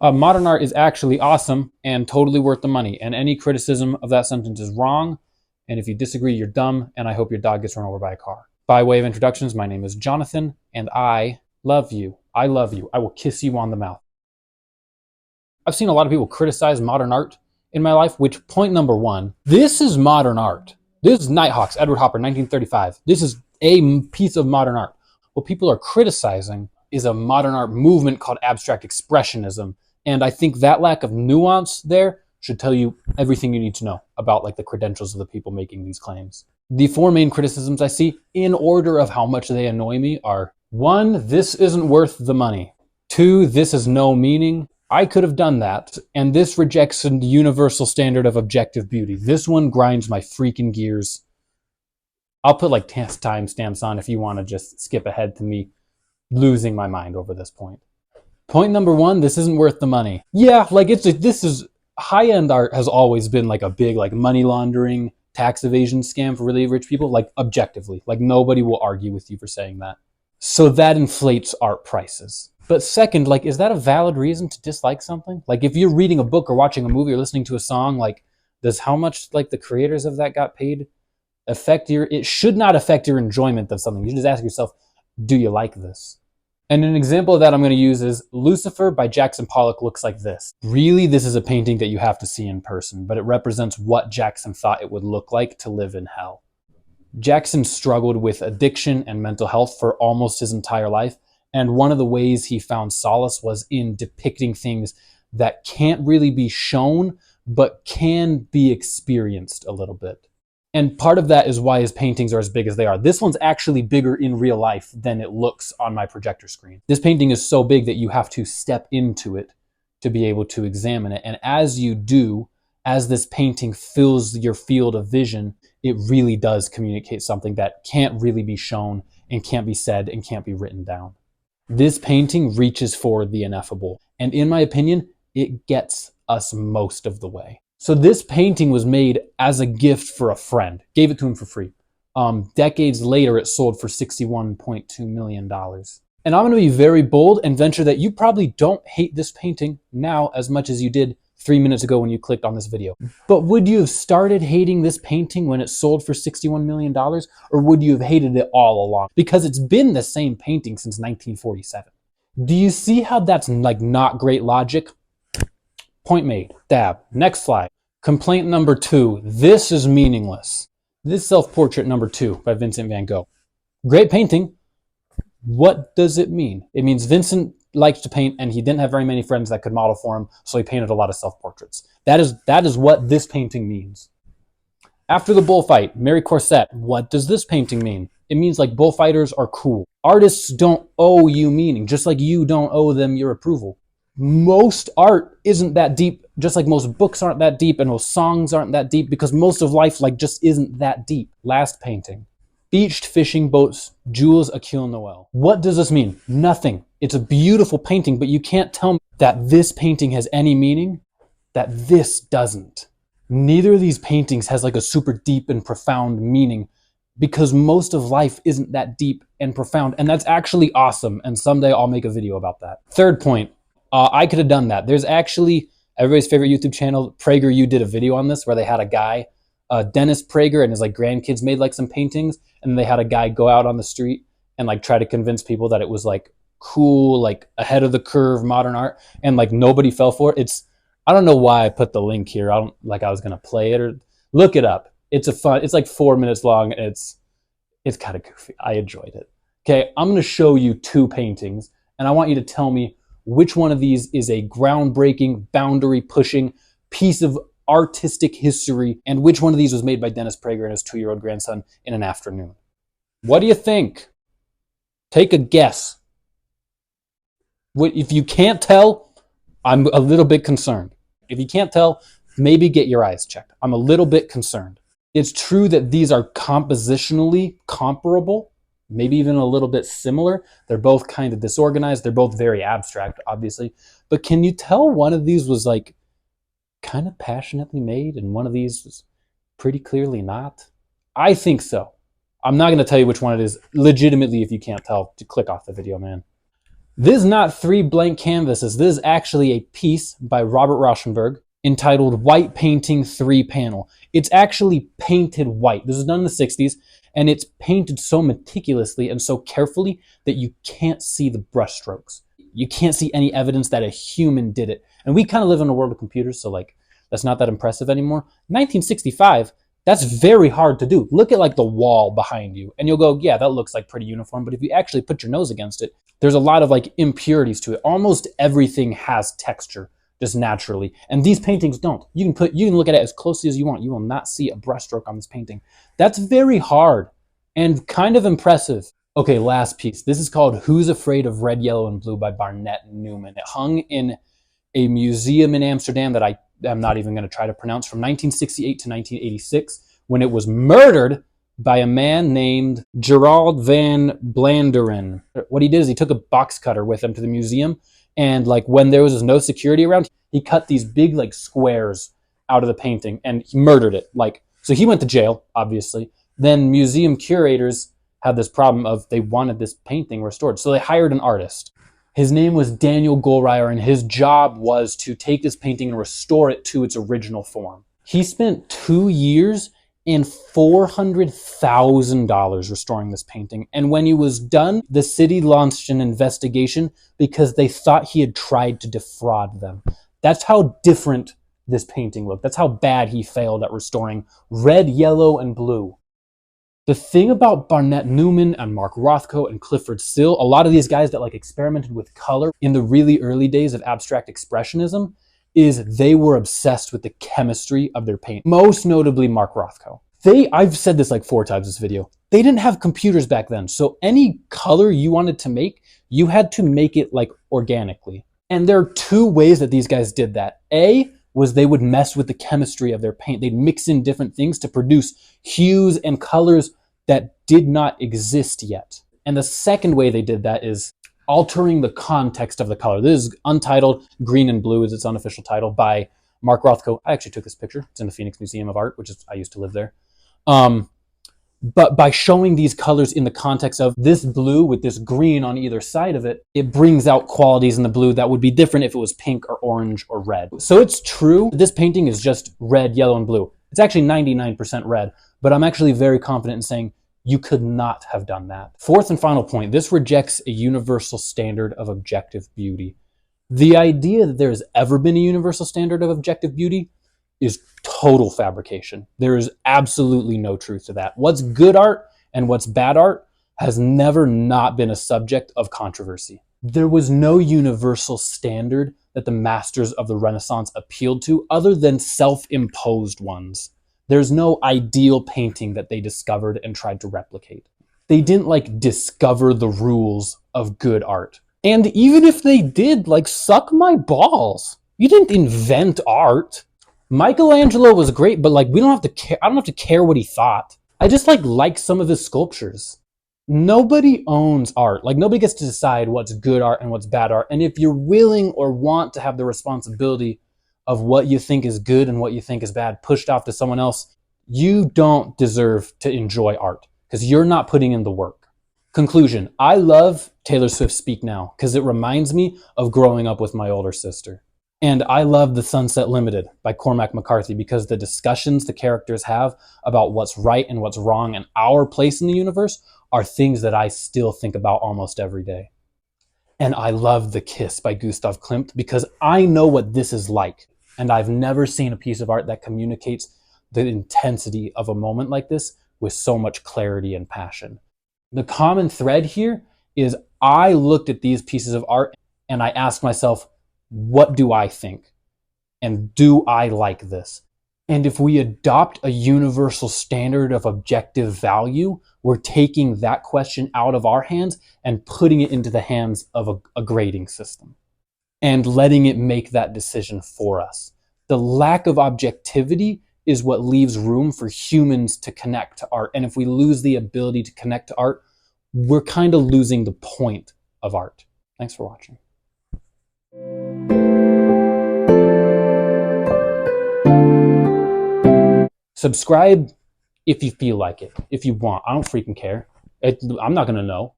Modern art is actually awesome and totally worth the money, and any criticism of that sentence is wrong, and if you disagree, you're dumb, and I hope your dog gets run over by a car. By way of introductions, my name is Jonathan, and I love you. I love you. I will kiss you on the mouth. I've seen a lot of people criticize modern art in my life, which, point number one, this is modern art. This is Nighthawks, Edward Hopper, 1935. This is a piece of modern art. What people are criticizing is a modern art movement called abstract expressionism. And I think that lack of nuance there should tell you everything you need to know about like the credentials of the people making these claims. The four main criticisms I see in order of how much they annoy me are: 1, this isn't worth the money. 2, this has no meaning. I could have done that. And this rejects a universal standard of objective beauty. This one grinds my freaking gears. I'll put like timestamps on if you want to just skip ahead to me losing my mind over this point. Point number 1, this isn't worth the money. Yeah, like this is high-end art has always been like a big like money laundering, tax evasion scam for really rich people, like objectively. Like nobody will argue with you for saying that. So that inflates art prices. But second, like, is that a valid reason to dislike something? Like if you're reading a book or watching a movie or listening to a song, like does how much like the creators of that got paid affect it should not affect your enjoyment of something. You should just ask yourself, do you like this? And an example of that I'm going to use is Lucifer by Jackson Pollock looks like this. Really, this is a painting that you have to see in person, but it represents what Jackson thought it would look like to live in hell. Jackson struggled with addiction and mental health for almost his entire life, and one of the ways he found solace was in depicting things that can't really be shown, but can be experienced a little bit. And part of that is why his paintings are as big as they are. This one's actually bigger in real life than it looks on my projector screen. This painting is so big that you have to step into it to be able to examine it. And as you do, as this painting fills your field of vision, it really does communicate something that can't really be shown and can't be said and can't be written down. This painting reaches for the ineffable. And in my opinion, it gets us most of the way. So this painting was made as a gift for a friend. Gave it to him for free. Decades later, it sold for $61.2 million. And I'm going to be very bold and venture that you probably don't hate this painting now as much as you did 3 minutes ago when you clicked on this video. But would you have started hating this painting when it sold for $61 million? Or would you have hated it all along? Because it's been the same painting since 1947. Do you see how that's like not great logic? Point made. Dab. Next slide. Complaint number 2. This is meaningless. This self-portrait number 2 by Vincent van Gogh. Great painting. What does it mean? It means Vincent liked to paint and he didn't have very many friends that could model for him, so he painted a lot of self-portraits. That is what this painting means. After the bullfight, Mary Corset. What does this painting mean? It means like bullfighters are cool. Artists don't owe you meaning, just like you don't owe them your approval. Most art isn't that deep, just like most books aren't that deep and most songs aren't that deep, because most of life like just isn't that deep. Last painting. Beached fishing boats, Jules Achille Noel. What does this mean? Nothing. It's a beautiful painting, but you can't tell me that this painting has any meaning, that this doesn't. Neither of these paintings has like a super deep and profound meaning, because most of life isn't that deep and profound, and that's actually awesome, and someday I'll make a video about that. Third point. I could have done that. There's actually everybody's favorite YouTube channel, PragerUu, did a video on this where they had a guy, Dennis Prager, and his like grandkids made like some paintings, and they had a guy go out on the street and like try to convince people that it was like cool, like ahead of the curve modern art, and like nobody fell for it. I don't know why I put the link here. I was gonna play it or look it up. It's like 4 minutes long. And it's kind of goofy. I enjoyed it. Okay, I'm gonna show you 2 paintings, and I want you to tell me which one of these is a groundbreaking, boundary-pushing piece of artistic history, and which one of these was made by Dennis Prager and his 2-year-old grandson in an afternoon. What do you think? Take a guess. If you can't tell, I'm a little bit concerned. If you can't tell, maybe get your eyes checked. I'm a little bit concerned. It's true that these are compositionally comparable, maybe even a little bit similar. They're both kind of disorganized. They're both very abstract, obviously. But can you tell one of these was like kind of passionately made and one of these was pretty clearly not? I think so. I'm not going to tell you which one it is. Legitimately, if you can't tell, to click off the video, man. This is not 3 blank canvases. This is actually a piece by Robert Rosenberg entitled White Painting 3 Panel. It's actually painted white. This was done in the 60s, and it's painted so meticulously and so carefully that you can't see the brushstrokes. You can't see any evidence that a human did it. And we kind of live in a world of computers, so like that's not that impressive anymore. 1965, that's very hard to do. Look at like the wall behind you, and you'll go, yeah, that looks like pretty uniform. But if you actually put your nose against it, there's a lot of like impurities to it. Almost everything has texture just naturally, and these paintings don't. You can look at it as closely as you want. You will not see a brushstroke on this painting. That's very hard and kind of impressive. Okay, last piece. This is called Who's Afraid of Red, Yellow, and Blue by Barnett Newman. It hung in a museum in Amsterdam that I am not even going to try to pronounce, from 1968 to 1986, when it was murdered by a man named Gerald van Blanderen. What he did is he took a box cutter with him to the museum, and like when there was no security around, he cut these big like squares out of the painting and he murdered it. Like, so he went to jail, obviously. Then museum curators had this problem of they wanted this painting restored, so they hired an artist. His name was Daniel Goldreyer, and his job was to take this painting and restore it to its original form. He spent 2 years and $400,000 restoring this painting. And when he was done, the city launched an investigation because they thought he had tried to defraud them. That's how different this painting looked. That's how bad he failed at restoring red, yellow, and blue. The thing about Barnett Newman and Mark Rothko and Clifford Still, a lot of these guys that like experimented with color in the really early days of abstract expressionism, is they were obsessed with the chemistry of their paint. Most notably Mark Rothko. I've said this like 4 times in this video, they didn't have computers back then. So any color you wanted to make, you had to make it like organically. And there are 2 ways that these guys did that. A was they would mess with the chemistry of their paint. They'd mix in different things to produce hues and colors that did not exist yet. And the second way they did that is altering the context of the color. This is untitled, Green and Blue is its unofficial title, by Mark Rothko. I actually took this picture. It's in the Phoenix Museum of Art, I used to live there. But by showing these colors in the context of this blue with this green on either side of it, it brings out qualities in the blue that would be different if it was pink or orange or red. So it's true, this painting is just red, yellow, and blue. It's actually 99% red, but I'm actually very confident in saying you could not have done that. 4th and final point, this rejects a universal standard of objective beauty. The idea that there's ever been a universal standard of objective beauty is total fabrication. There is absolutely no truth to that. What's good art and what's bad art has never not been a subject of controversy. There was no universal standard that the masters of the Renaissance appealed to other than self-imposed ones. There's no ideal painting that they discovered and tried to replicate. They didn't like discover the rules of good art. And even if they did, like, suck my balls. You didn't invent art. Michelangelo was great, but like we don't have to care. I don't have to care what he thought. I just like some of his sculptures. Nobody owns art. Like nobody gets to decide what's good art and what's bad art. And if you're willing or want to have the responsibility of what you think is good and what you think is bad pushed off to someone else, you don't deserve to enjoy art because you're not putting in the work. Conclusion, I love Taylor Swift's Speak Now because it reminds me of growing up with my older sister. And I love The Sunset Limited by Cormac McCarthy because the discussions the characters have about what's right and what's wrong and our place in the universe are things that I still think about almost every day. And I love The Kiss by Gustav Klimt because I know what this is like. And I've never seen a piece of art that communicates the intensity of a moment like this with so much clarity and passion. The common thread here is I looked at these pieces of art and I asked myself, what do I think? And do I like this? And if we adopt a universal standard of objective value, we're taking that question out of our hands and putting it into the hands of a grading system and letting it make that decision for us. The lack of objectivity is what leaves room for humans to connect to art. And if we lose the ability to connect to art, we're kind of losing the point of art. Thanks for watching. Subscribe if you feel like it, if you want. I don't freaking care. I'm not going to know.